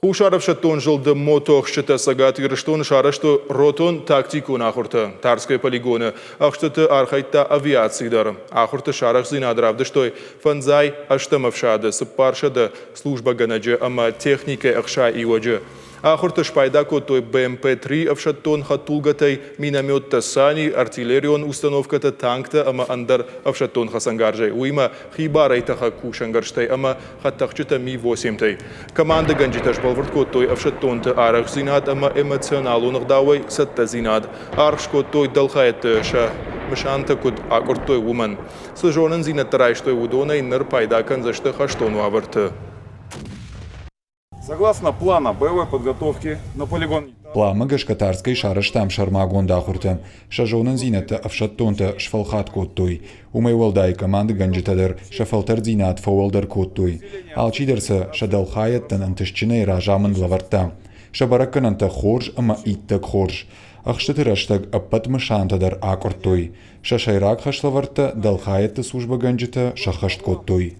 Хушаров шатон жылды мотох шыта сагат гырыштон шарышты ротон тактику нахурты. Тарская полигоны ахштыты архайтта авиацийдар. Ахурты шарах зинадравды, что фанзай аштамавшады сыппаршады служба ганаджы, ама техника ахша иоджы. Ахурты шпайда котой БМП-3 авшаттон хатулгатай миномет тасани, артиллерион установката танкта, ама андар авшаттон хасангаржай. Уима хибарайтаха кушангарштай, ама хаттахчыта Ми-8. Команда ганджиташ балвард котой авшаттонты арах зинад, ама эмоционалунах давай сатта зинад. Арш котой далхайты ша мшанта код акуртой уман. Служонен зинат тарайштой удона и ныр пайда канзашты хаштону аварты. Согласно плана боевой подготовки на полигон Плама гашкатарской шарыштам шармагон дахуртан. Шажонан зината авшаттонта шфалхат коттой. Умайвалдай команды ганджитадер шафалтар зинат фауалдар коттой. Алчидерса шадалхаяттан антышчинай ражаман главарта. Шабараккананта хорж ама иттак хорж. Ахштатыраштаг аппат мышантадар акортой. Шашайрак хашлаварта далхаятта служба ганджита шахашт коттой.